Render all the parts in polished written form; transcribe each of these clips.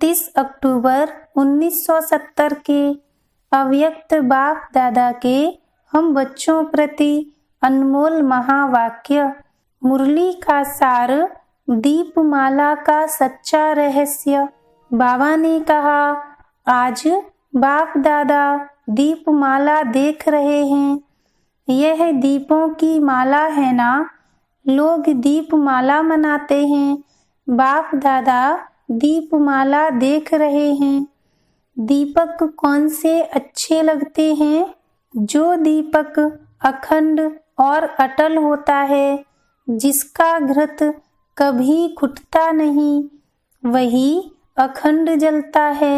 29 अक्टूबर 1970 के अव्यक्त बाप दादा के हम बच्चों प्रति अनमोल महावाक्य। मुरली का सार, दीपमाला का सच्चा रहस्य। बाबा ने कहा, आज बाप दादा दीपमाला देख रहे हैं। यह दीपों की माला है ना। लोग दीपमाला मनाते हैं, बाप दादा दीपमाला देख रहे हैं। दीपक कौन से अच्छे लगते हैं? जो दीपक अखंड और अटल होता है, जिसका घृत कभी खुटता नहीं, वही अखंड जलता है।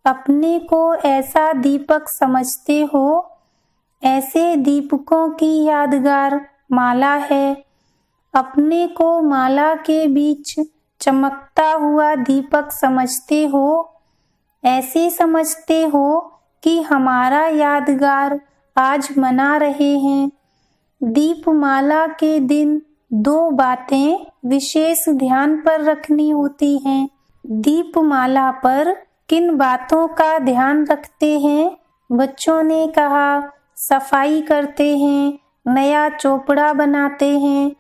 अपने को ऐसा दीपक समझते हो? ऐसे दीपकों की यादगार माला है। अपने को माला के बीच चमकता हुआ दीपक समझते हो? ऐसे समझते हो कि हमारा यादगार आज मना रहे हैं। दीपमाला के दिन 2 बातें विशेष ध्यान पर रखनी होती हैं। दीपमाला पर किन बातों का ध्यान रखते हैं? बच्चों ने कहा, सफाई करते हैं, नया चोपड़ा बनाते हैं।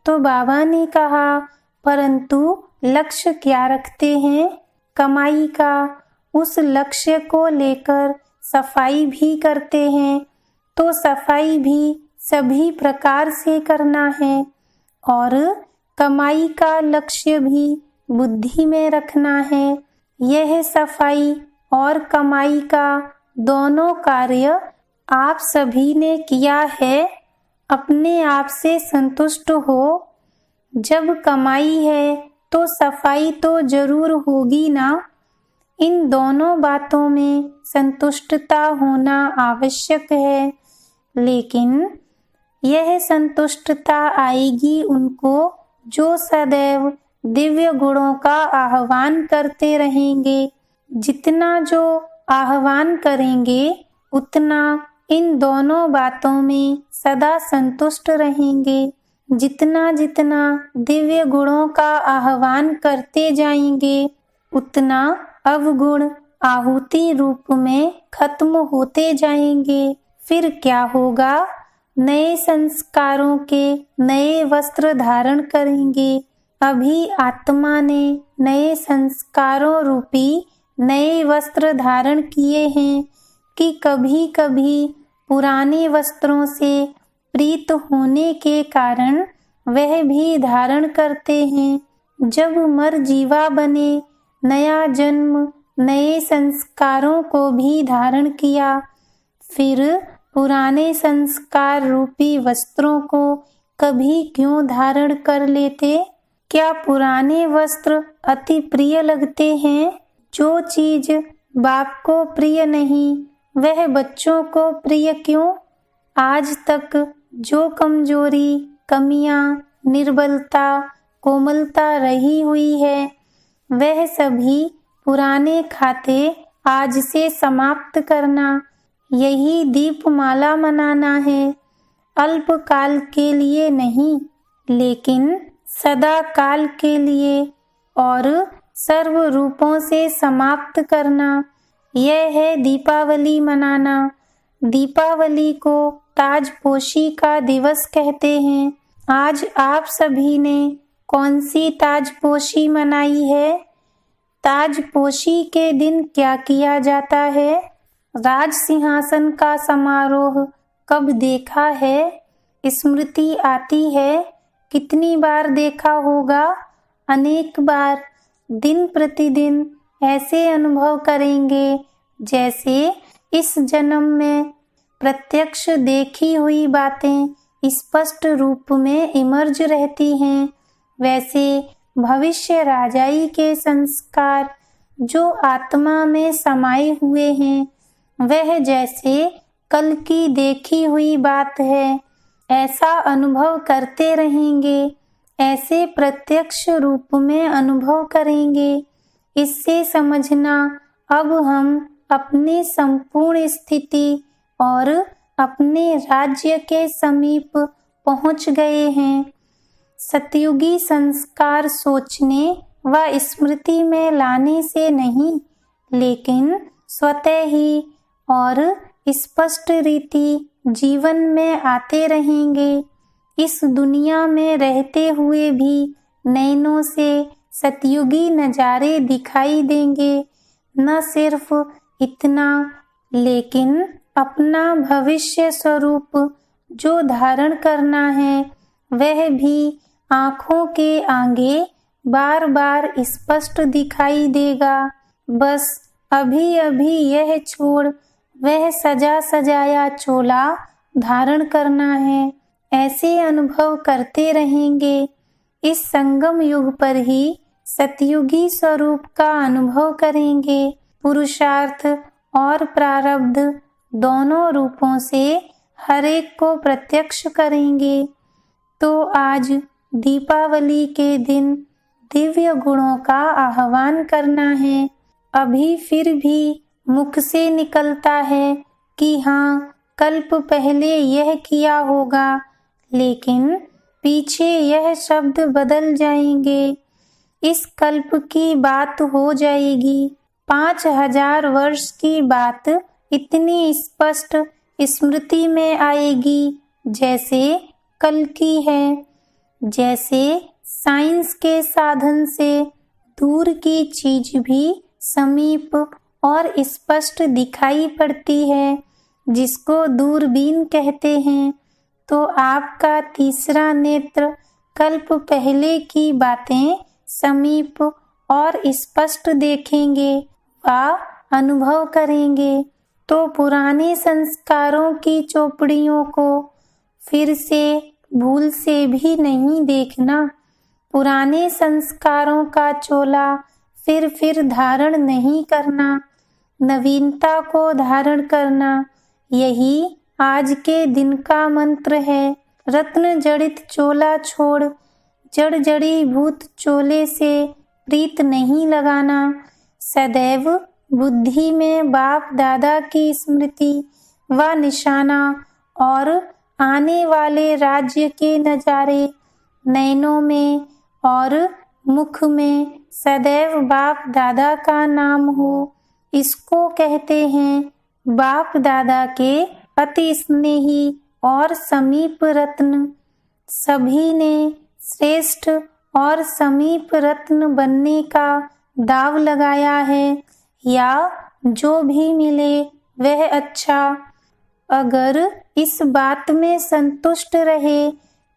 तो बाबा ने कहा, परंतु लक्ष्य क्या रखते हैं? कमाई का। उस लक्ष्य को लेकर सफाई भी करते हैं। तो सफाई भी सभी प्रकार से करना है और कमाई का लक्ष्य भी बुद्धि में रखना है। यह सफाई और कमाई का दोनों कार्य आप सभी ने किया है। अपने आप से संतुष्ट हो। जब कमाई है तो सफाई तो जरूर होगी ना। इन दोनों बातों में संतुष्टता होना आवश्यक है, लेकिन यह संतुष्टता आएगी उनको जो सदैव दिव्य गुणों का आह्वान करते रहेंगे। जितना जो आह्वान करेंगे उतना इन दोनों बातों में सदा संतुष्ट रहेंगे। जितना जितना दिव्य गुणों का आह्वान करते जाएंगे, उतना अवगुण आहुति रूप में खत्म होते जाएंगे। फिर क्या होगा? नए संस्कारों के नए वस्त्र धारण करेंगे। अभी आत्मा ने नए संस्कारों रूपी नए वस्त्र धारण किए हैं कि कभी कभी पुराने वस्त्रों से प्रीत होने के कारण वह भी धारण करते हैं। जब मर जीवा बने, नया जन्म नए संस्कारों को भी धारण किया। फिर पुराने संस्कार रूपी वस्त्रों को कभी क्यों धारण कर लेते? क्या पुराने वस्त्र अति प्रिय लगते हैं? जो चीज बाप को प्रिय नहीं, वह बच्चों को प्रिय क्यों? आज तक जो कमजोरी, कमियां, निर्बलता, कोमलता रही हुई है, वह सभी पुराने खाते आज से समाप्त करना। यही दीपमाला मनाना है। अल्पकाल के लिए नहीं, लेकिन सदा काल के लिए और सर्व रूपों से समाप्त करना। यह है दीपावली मनाना। दीपावली को ताजपोशी का दिवस कहते हैं। आज आप सभी ने कौन सी ताजपोशी मनाई है? ताजपोशी के दिन क्या किया जाता है? राज सिंहासन का समारोह कब देखा है? स्मृति आती है? कितनी बार देखा होगा? अनेक बार। दिन प्रतिदिन ऐसे अनुभव करेंगे जैसे इस जन्म में प्रत्यक्ष देखी हुई बातें स्पष्ट रूप में इमर्ज रहती हैं। वैसे भविष्य राजाई के संस्कार जो आत्मा में समाये हुए हैं, वह जैसे कल की देखी हुई बात है, ऐसा अनुभव करते रहेंगे। ऐसे प्रत्यक्ष रूप में अनुभव करेंगे। इससे समझना अब हम अपने संपूर्ण स्थिति और अपने राज्य के समीप पहुंच गए हैं। सतयुगी संस्कार सोचने व स्मृति में लाने से नहीं, लेकिन स्वतः ही और स्पष्ट रीति जीवन में आते रहेंगे। इस दुनिया में रहते हुए भी नैनों से सतयुगी नज़ारे दिखाई देंगे। न सिर्फ इतना, लेकिन अपना भविष्य स्वरूप जो धारण करना है वह भी आँखों के आगे बार बार स्पष्ट दिखाई देगा। बस अभी अभी यह छोड़ वह सजा सजाया चोला धारण करना है। ऐसे अनुभव करते रहेंगे। इस संगम युग पर ही सतयुगी स्वरूप का अनुभव करेंगे। पुरुषार्थ और प्रारब्ध दोनों रूपों से हर एक को प्रत्यक्ष करेंगे। तो आज दीपावली के दिन दिव्य गुणों का आह्वान करना है। अभी फिर भी मुख से निकलता है कि हाँ, कल्प पहले यह किया होगा, लेकिन पीछे यह शब्द बदल जाएंगे। इस कल्प की बात हो जाएगी। 5000 वर्ष की बात इतनी स्पष्ट स्मृति में आएगी जैसे कल की है। जैसे साइंस के साधन से दूर की चीज भी समीप और स्पष्ट दिखाई पड़ती है, जिसको दूरबीन कहते हैं। तो आपका तीसरा नेत्र कल्प पहले की बातें समीप और स्पष्ट देखेंगे व अनुभव करेंगे। तो पुराने संस्कारों की चौपड़ियों को फिर से भूल से भी नहीं देखना। पुराने संस्कारों का चोला फिर धारण नहीं करना, नवीनता को धारण करना, यही आज के दिन का मंत्र है। रत्न जड़ित चोला छोड़ जड़ जड़ी भूत चोले से प्रीत नहीं लगाना। सदैव बुद्धि में बाप दादा की स्मृति व निशाना और आने वाले राज्य के नज़ारे नैनों में और मुख में सदैव बाप दादा का नाम हो। इसको कहते हैं बाप दादा के अति स्नेही और समीप रत्न। सभी ने श्रेष्ठ और समीप रत्न बनने का दाव लगाया है, या जो भी मिले वह अच्छा। अगर इस बात में संतुष्ट रहे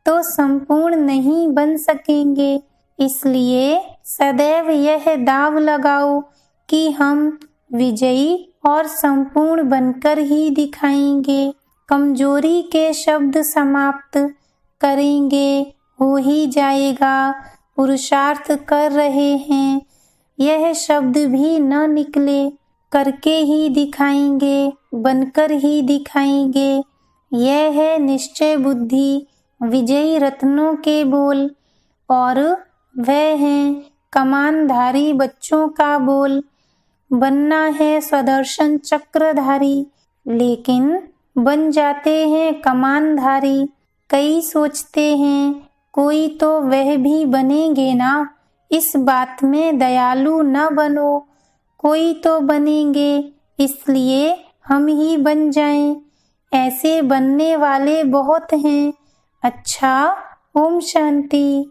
तो संपूर्ण नहीं बन सकेंगे। इसलिए सदैव यह दाव लगाओ कि हम विजयी और संपूर्ण बनकर ही दिखाएंगे। कमजोरी के शब्द समाप्त करेंगे, हो ही जाएगा, पुरुषार्थ कर रहे हैं, यह शब्द भी न निकले, करके ही दिखाएंगे, बनकर ही दिखाएंगे। यह है निश्चय बुद्धि विजयी रत्नों के बोल, और वह हैं कमानधारी बच्चों का बोल। बनना है स्वदर्शन चक्रधारी, लेकिन बन जाते हैं कमानधारी। कई सोचते हैं कोई तो वह भी बनेंगे ना। इस बात में दयालु न बनो, कोई तो बनेंगे, इसलिए हम ही बन जाएं। ऐसे बनने वाले बहुत हैं। अच्छा, ओम शांति।